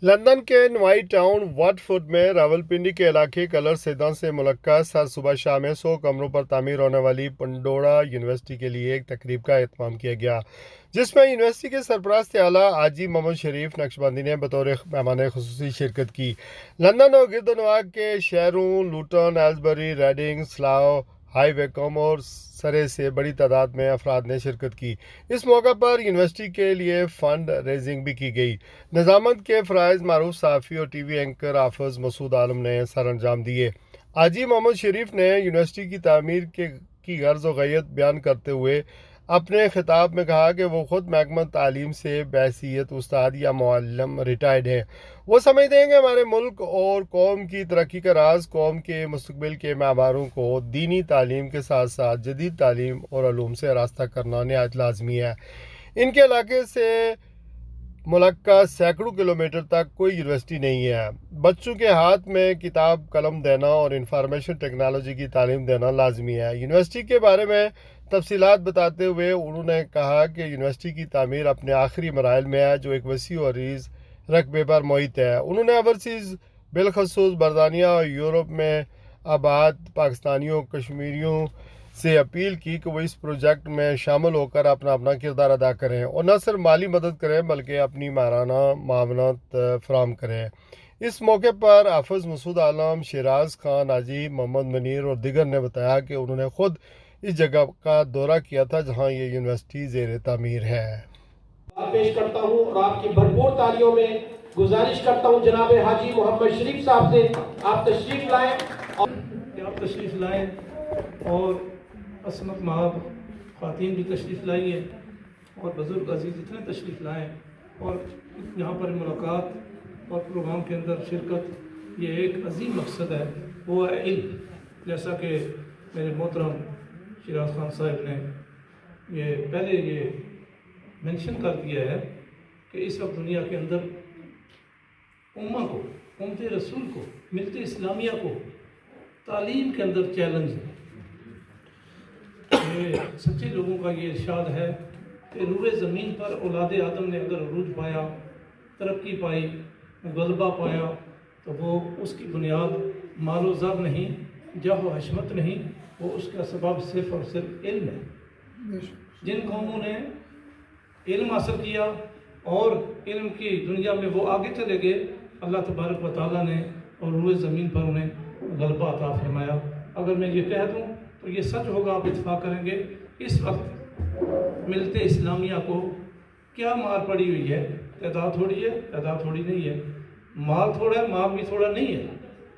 London کے نوائی town Watford میں راولپنڈی کے علاقے کلر سیدان سے ملکہ ہر صبح شام 100 کمروں پر تعمیر ہونے والی پنڈورا یونیورسٹی کے لیے ایک تقریب کا اہتمام کیا گیا، جس میں یونیورسٹی کے سرپرست اعلیٰ حاجی محمد شریف نقشبندی نے بطور مہمان خصوصی شرکت کی۔ لندن اور گرد و نواح کے شہروں لوٹن، ایلزبری، ریڈنگ، سلاؤ، ہائی ویکوم اور سرے سے بڑی تعداد میں افراد نے شرکت کی۔ اس موقع پر یونیورسٹی کے لیے فنڈ ریزنگ بھی کی گئی۔ نظامت کے فرائض معروف صحافی اور ٹی وی اینکر حافظ مسعود عالم نے سر انجام دیے۔ حاجی محمد شریف نے یونیورسٹی کی تعمیر کی غرض و غایت بیان کرتے ہوئے اپنے خطاب میں کہا کہ وہ خود محکمہ تعلیم سے بحیثیت استاد یا معلم ریٹائرڈ ہیں۔ وہ سمجھتے ہیں کہ ہمارے ملک اور قوم کی ترقی کا راز قوم کے مستقبل کے معماروں کو دینی تعلیم کے ساتھ ساتھ جدید تعلیم اور علوم سے آراستہ کرنا نہایت لازمی ہے۔ ان کے علاقے سے ملک کا سینکڑوں کلومیٹر تک کوئی یونیورسٹی نہیں ہے۔ بچوں کے ہاتھ میں کتاب قلم دینا اور انفارمیشن ٹیکنالوجی کی تعلیم دینا لازمی ہے۔ یونیورسٹی کے بارے میں تفصیلات بتاتے ہوئے انہوں نے کہا کہ یونیورسٹی کی تعمیر اپنے آخری مراحل میں ہے، جو ایک وسیع و عریض رقبے پر محیط ہے۔ انہوں نے اوورسیز بالخصوص برطانیہ اور یورپ میں آباد پاکستانیوں کشمیریوں سے اپیل کی کہ وہ اس پروجیکٹ میں شامل ہو کر اپنا کردار ادا کریں اور نہ صرف مالی مدد کریں بلکہ اپنی ماہرانہ معاونت فراہم کریں۔ اس موقع پر حافظ مسعود عالم، شیراز خان، حاجی محمد منیر اور دیگر نے بتایا کہ انہوں نے خود اس جگہ کا دورہ کیا تھا جہاں یہ یونیورسٹی زیر تعمیر ہے۔ پیش کرتا ہوں اور آپ کی بھرپور تالیوں میں گزارش کرتا ہوں جناب حاجی محمد شریف صاحب سے آپ تشریف لائیں اور عصمت مآب خواتین بھی تشریف لائی ہیں اور بزرگ عزیز اتنے تشریف لائیں اور یہاں پر ملاقات اور پروگرام کے اندر شرکت، یہ ایک عظیم مقصد ہے، وہ ہے علم۔ جیسا کہ میرے محترم شیراز خان صاحب نے پہلے یہ مینشن کر دیا ہے کہ اس وقت دنیا کے اندر امت رسول کو، ملت اسلامیہ کو تعلیم کے اندر چیلنج ہے۔ سچے لوگوں کا یہ ارشاد ہے کہ روئے زمین پر اولاد آدم نے اگر عروج پایا، ترقی پائی، غلبہ پایا، تو وہ اس کی بنیاد مال و زر نہیں، جاہ و حشمت نہیں، وہ اس کا سبب صرف اور صرف علم ہے۔ جن قوموں نے علم حاصل کیا اور علم کی دنیا میں وہ آگے چلے گئے، اللہ تبارک و تعالیٰ نے اور روئے زمین پر انہیں غلبہ عطا فرمایا۔ اگر میں یہ کہہ دوں تو یہ سچ ہوگا، آپ اتفاق کریں گے، اس وقت ملت اسلامیہ کو کیا مار پڑی ہوئی ہے؟ تعداد تھوڑی ہے، تعداد تھوڑی نہیں ہے، مال تھوڑا ہے، مال بھی تھوڑا نہیں ہے،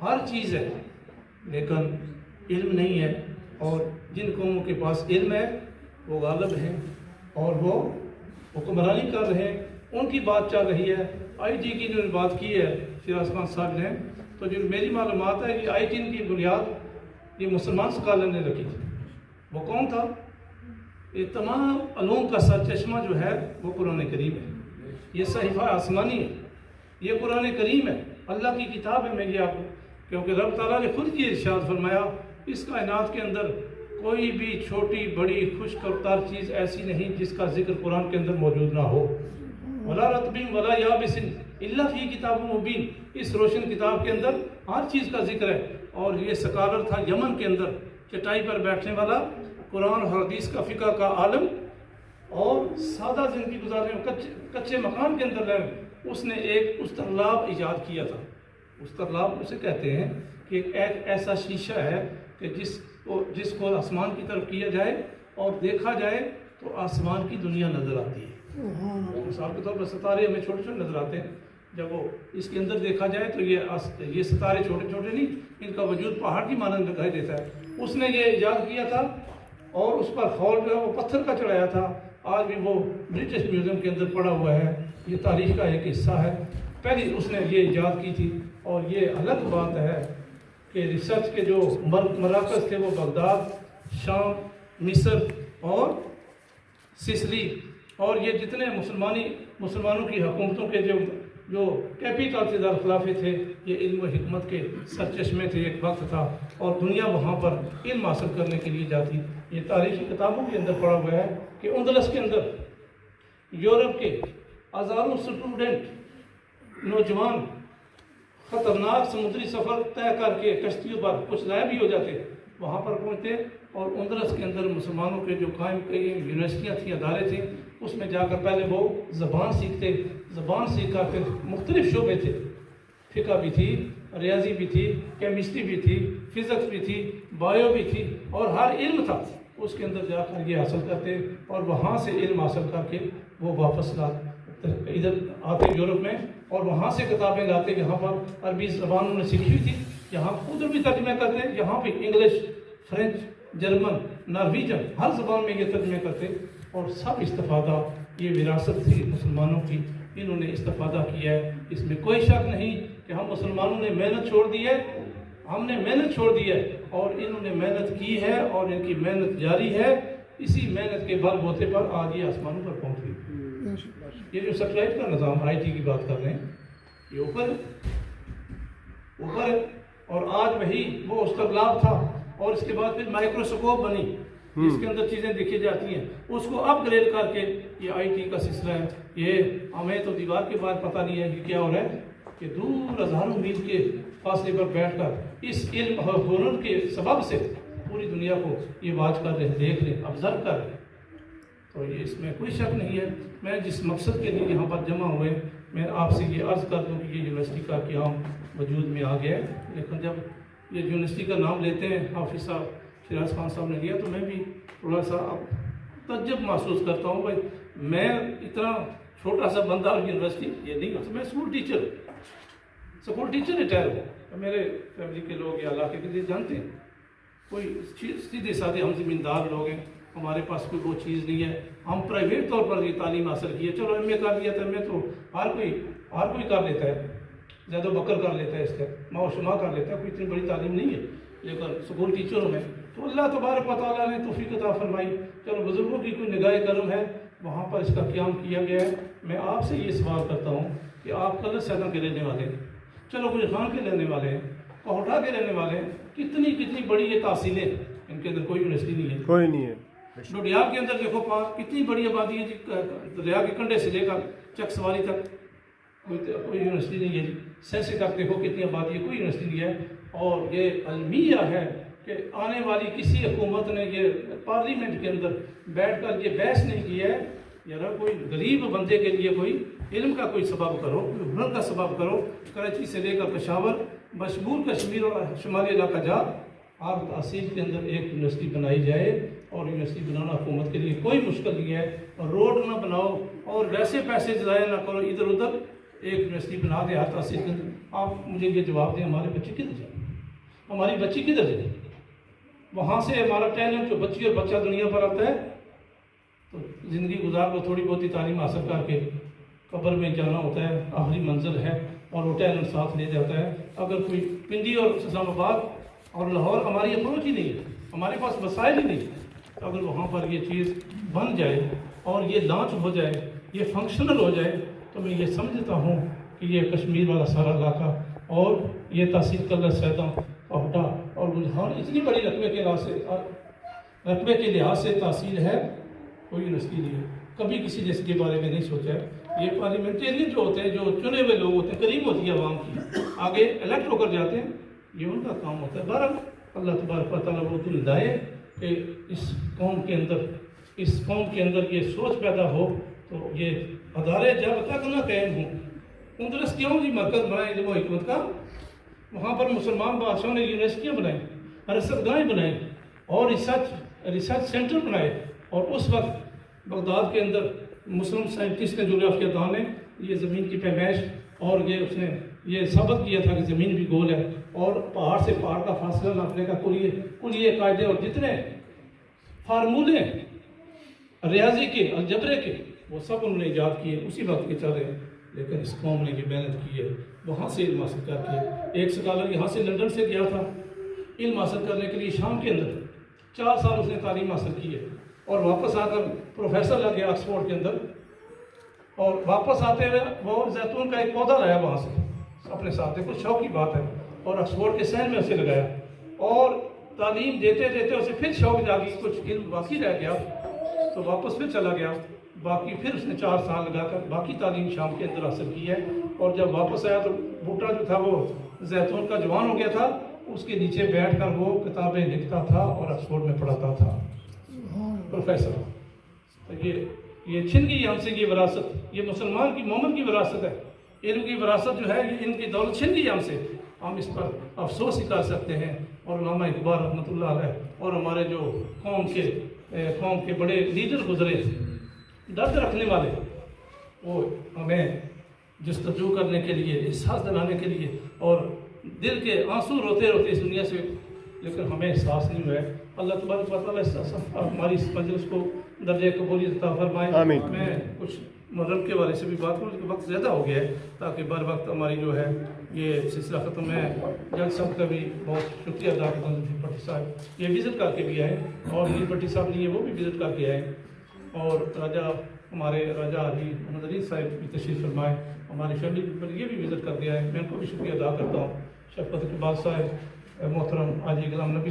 ہر چیز ہے، لیکن علم نہیں ہے۔ اور جن قوموں کے پاس علم ہے وہ غالب ہیں اور وہ حکمرانی کر رہے ہیں، ان کی بات چل رہی ہے۔ آئی ٹی کی جو بات کی ہے شیراز خان صاحب نے، تو جو میری معلومات ہے کہ آئی ٹی کی بنیاد یہ مسلمان اسکالر نے رکھی تھی۔ وہ کون تھا؟ یہ تمام علوم کا سرچشمہ جو ہے وہ قرآن کریم ہے، یہ صحیفہ آسمانی ہے، یہ قرآن کریم ہے، اللہ کی کتاب ہے۔ میں یہ آپ کیونکہ رب تعالیٰ نے خود یہ ارشاد فرمایا، اس کائنات کے اندر کوئی بھی چھوٹی بڑی خشک اور تر چیز ایسی نہیں جس کا ذکر قرآن کے اندر موجود نہ ہو۔ وَلَا رَطْبٍ وَلَا يَابِسٍ إِلَّا فِي كِتَابٍ مُبِينٍ، اس روشن کتاب کے اندر ہر چیز کا ذکر ہے۔ اور یہ سکالر تھا یمن کے اندر، چٹائی پر بیٹھنے والا، قرآن اور حدیث کا فقہ کا عالم، اور سادہ زندگی گزارنے کچے مکان کے اندر رہے، اس نے ایک استرلاب ایجاد کیا تھا۔ استرلاب اسے کہتے ہیں کہ ایک ایسا شیشہ ہے کہ جس کو آسمان کی طرف کیا جائے اور دیکھا جائے تو آسمان کی دنیا نظر آتی ہے۔ مثال کے طور پر ستارے ہمیں چھوٹے چھوٹے نظر آتے ہیں، جب وہ اس کے اندر دیکھا جائے تو یہ ستارے چھوٹے چھوٹے نہیں، ان کا وجود پہاڑ کی مانند دکھائی دیتا ہے۔ اس نے یہ ایجاد کیا تھا اور اس پر خول جو ہے وہ پتھر کا چڑھایا تھا، آج بھی وہ برٹش میوزیم کے اندر پڑا ہوا ہے، یہ تاریخ کا ایک حصہ ہے۔ پہلی اس نے یہ ایجاد کی تھی، اور یہ الگ بات ہے کہ ریسرچ کے جو مراکز تھے وہ بغداد، شام، مصر اور سسلی، اور یہ جتنے مسلمانوں کی حکومتوں کے جو کیپیٹل سے دارالخلافے تھے، یہ علم و حکمت کے سرچشمے تھے، ایک وقت تھا، اور دنیا وہاں پر علم حاصل کرنے کے لیے جاتی۔ یہ تاریخی کتابوں کے اندر پڑھا ہوا ہے کہ اندلس کے اندر یورپ کے ہزاروں اسٹوڈنٹ نوجوان خطرناک سمندری سفر طے کر کے کشتیوں پر کچھ ضائع بھی ہو جاتے، وہاں پر پہنچتے اور اندرس کے اندر مسلمانوں کے جو قائم کئی یونیورسٹیاں تھیں، ادارے تھے، اس میں جا کر پہلے وہ زبان سیکھتے، زبان سیکھ کر پھر مختلف شعبے تھے، فقہ بھی تھی، ریاضی بھی تھی، کیمسٹری بھی تھی، فزکس بھی تھی، بایو بھی تھی، اور ہر علم تھا اس کے اندر جا کر یہ حاصل کرتے اور وہاں سے علم حاصل کر کے وہ واپس ادھر آتے یورپ میں، اور وہاں سے کتابیں لاتے، یہاں پر عربی زبان انہوں نے سیکھی ہوئی تھی، یہاں ادھر بھی ترجمہ کرتے، یہاں پہ انگلش، فرینچ، جرمن، نارویجن ہر زبان میں یہ ترجمے کرتے، اور سب استفادہ یہ وراثت تھی مسلمانوں کی، انہوں نے استفادہ کیا ہے۔ اس میں کوئی شک نہیں کہ ہم مسلمانوں نے محنت چھوڑ دی ہے، ہم نے محنت چھوڑ دی ہے، اور انہوں نے محنت کی ہے، اور ان کی محنت جاری ہے، اسی محنت کے بل بوتے پر آج یہ آسمانوں پر پہنچ گئی۔ یہ جو سیٹلائٹ کا نظام آئی ٹی کی بات کر رہے ہیں، یہ اوپر ہے، اور آج وہی وہ استقلاب تھا، اور اس کے بعد پھر مائکروسکوپ بنی، اس کے اندر چیزیں دیکھی جاتی ہیں، اس کو اپ گریڈ کر کے یہ آئی ٹی کا سلسلہ ہے۔ یہ ہمیں تو دیوار کے بعد پتہ نہیں ہے کہ کیا ہو رہا ہے، کہ دور ہزاروں میل کے فاصلے پر بیٹھ کر اس علم اور ہنر کے سبب سے پوری دنیا کو یہ واچ کر رہے ہیں، دیکھ رہے ہیں، آبزرو کر رہے ہیں۔ تو یہ اس میں کوئی شک نہیں ہے۔ میں جس مقصد کے لیے یہاں پر جمع ہوئے، میں آپ سے یہ عرض کر دوں کہ یہ یونیورسٹی کا قیام وجود میں آ گیا ہے، لیکن جب یہ یونیورسٹی کا نام لیتے ہیں، حافظ صاحب شیراز خان صاحب نے لیا، تو میں بھی تھوڑا سا تعجب محسوس کرتا ہوں، بھائی میں اتنا چھوٹا سا بندہ اور یونیورسٹی یہ نہیں ہوتا، میں اسکول ٹیچر ریٹائر ہوں، میرے فیملی کے لوگ یا علاقے کے لیے جانتے ہیں، کوئی سیدھے سادھے ہم زمیندار لوگ ہیں، ہمارے پاس کوئی وہ چیز نہیں ہے، ہم پرائیویٹ طور پر یہ تعلیم حاصل کی ہے، چلو ایم اے کر لیا تھا، میں تو ہر کوئی کر لیتا ہے، زید و بکر کر لیتا ہے، اس کا ماں و شما کر لیتا ہے، کوئی اتنی بڑی تعلیم نہیں ہے، لیکن اسکول ٹیچروں میں تو اللہ تبارک و تعالیٰ نے توفیق عطا فرمائی، چلو بزرگوں کی کوئی نگاہ کرم ہے، وہاں پر اس کا قیام کیا گیا ہے۔ میں آپ سے یہ سوال کرتا ہوں کہ آپ کلر سیدہ کے رہنے والے ہیں، چلو گل خان کے رہنے والے ہیں، کوہٹا کے رہنے والے ہیں، کتنی بڑی یہ تحصیلیں، ان کے اندر کوئی یونیورسٹی نہیں ہے، کوئی نہیں ہے۔ ڈوڈیال کے اندر دیکھو کتنی بڑی آبادی ہے جی، دریا کے کنڈے سے لے کر چک سواری تک کوئی یونیورسٹی نہیں ہے جی، سیسے تک دیکھو کتنی آبادی ہے، کوئی یونیورسٹی نہیں ہے۔ اور یہ المیہ ہے کہ آنے والی کسی حکومت نے یہ پارلیمنٹ کے اندر بیٹھ کر یہ بحث نہیں کی ہے، یار کوئی غریب بندے کے لیے کوئی علم کا کوئی سبب کرو، کوئی ہنر کا سبب کرو، کراچی سے لے کر پشاور، مشغول کشمیر اور شمالی علاقہ جات، آپ تحصیل کے اندر ایک یونیورسٹی بنائی جائے، اور یونیورسٹی بنانا حکومت کے لیے کوئی مشکل نہیں ہے، اور روڈ نہ بناؤ اور ویسے پیسے ضائع نہ کرو، ادھر ادھر ایک یونیورسٹی بنا دے ہر تحصیل کے اندر۔ آپ مجھے یہ جواب دیں، ہمارے بچے کدھر جائیں، ہماری بچی کدھر جائے؟ وہاں سے ہمارا ٹیلنٹ جو بچی اور بچہ دنیا پر آتا ہے، تو زندگی گزار کو تھوڑی بہت ہی تعلیم حاصل کر کے قبر میں جانا ہوتا ہے، آخری منزل ہے، اور وہ ٹیلنٹ ساتھ لے جاتا ہے۔ اگر کوئی پنڈی اور اسلام آباد اور لاہور ہماری اپروچ ہی نہیں ہے، ہمارے پاس وسائل ہی نہیں، اگر وہاں پر یہ چیز بن جائے اور یہ لانچ ہو جائے، یہ فنکشنل ہو جائے، تو میں یہ سمجھتا ہوں کہ یہ کشمیر والا سارا علاقہ اور یہ تحصیل کلر سیدہ، کوہٹا اور گلخان اتنی بڑی رقبے کے لحاظ سے تحصیل ہے، کوئی یونیورسٹی نہیں ہے۔ کبھی کسی نے اس کے بارے میں نہیں سوچا ہے۔ یہ پارلیمنٹرین جو ہوتے ہیں، جو چنے ہوئے لوگ ہوتے ہیں، قریب ہوتی ہے عوام کی، آگے الیکٹ ہو کر جاتے ہیں، یہ ان کا کام ہوتا ہے۔ بہرحال اللہ تبارک و تعالیٰ وہ دل دائے کہ اس قوم کے اندر یہ سوچ پیدا ہو، تو یہ ادارے جب تک نہ قائم ہوں، اندرس کیوں جی مرکز بنائے علم و حکمت کا، وہاں پر مسلمان بادشاہوں نے یونیورسٹیاں بنائیں، ریسرچ گاہیں بنائیں، اور ریسرچ سینٹر بنائے، اور اس وقت بغداد کے اندر مسلم سائنٹسٹ نے، جغرافیہ دان نے یہ زمین کی پیمائش اور اس نے یہ ثابت کیا تھا کہ زمین بھی گول ہے، اور پہاڑ سے پہاڑ کا فاصلہ ناپنے کا کلیے قاعدے اور جتنے فارمولے ریاضی کے، الجبرے کے، وہ سب انہوں نے ایجاد کیے، اسی وقت کے چل رہے ہیں۔ لیکن اس قوم نے یہ محنت کی ہے، وہاں سے علم حاصل کر کے، ایک سکالر یہاں سے لندن سے گیا تھا علم حاصل کرنے کے لیے، شام کے اندر 4 سال اس نے تعلیم حاصل کی ہے، اور واپس آ کر پروفیسر لگ گیا آکسفورڈ کے اندر، اور واپس آتے ہوئے وہ زیتون کا ایک پودا لایا وہاں سے اپنے ساتھ، کچھ شوق کی بات ہے، اور آکسفورڈ کے سین میں اسے لگایا، اور تعلیم دیتے دیتے اسے پھر شوق جاگی، کچھ علم باقی رہ گیا تو واپس پھر چلا گیا، باقی پھر اس نے 4 سال لگا کر باقی تعلیم شام کے اندر حاصل کی ہے، اور جب واپس آیا تو بھٹا جو تھا وہ زیتون کا جوان ہو گیا تھا، اس کے نیچے بیٹھ کر وہ کتابیں لکھتا تھا اور آکسفورڈ میں پڑھاتا تھا، پروفیسر۔ تو یہ چھن گئی ہم سے یہ وراثت، یہ مسلمان کی مومن کی وراثت ہے، علم کی وراثت جو ہے یہ ان کی دولت چھن گئی ہم سے۔ ہم اس پر افسوس ہی کر سکتے ہیں۔ اور علامہ اقبال رحمۃ اللہ علیہ اور ہمارے جو قوم کے بڑے لیڈر گزرے، درد رکھنے والے، وہ ہمیں جستجو کرنے کے لیے، احساس دلانے کے لیے، اور دل کے آنسو روتے روتے اس دنیا سے، لیکن ہمیں احساس نہیں ہوا ہے۔ اللہ تبارک و تعالیٰ ہماری اس مجلس کو درجہ قبولیت عطا فرمائے۔ آمین۔ میں کچھ محرم کے بارے سے بھی بات کروں، لیکن وقت زیادہ ہو گیا ہے، تاکہ بر وقت ہماری جو ہے یہ سلسلہ ختم ہے۔ جج صاحب کا بھی بہت شکریہ ادا کرتا ہوں، بھٹی صاحب یہ وزٹ کر کے بھی آئے، اور یہ بھٹی صاحب نہیں ہے وہ بھی وزٹ کر کے آئے، اور ہمارے راجہ علی محمد علی صاحب بھی تشریف فرمائے، ہماری فیملی پر یہ بھی وزٹ کر کے آئے، میں ان کو بھی شکریہ ادا کرتا ہوں۔ شفقت اقبال صاحب، محترم حاجی غلام نبی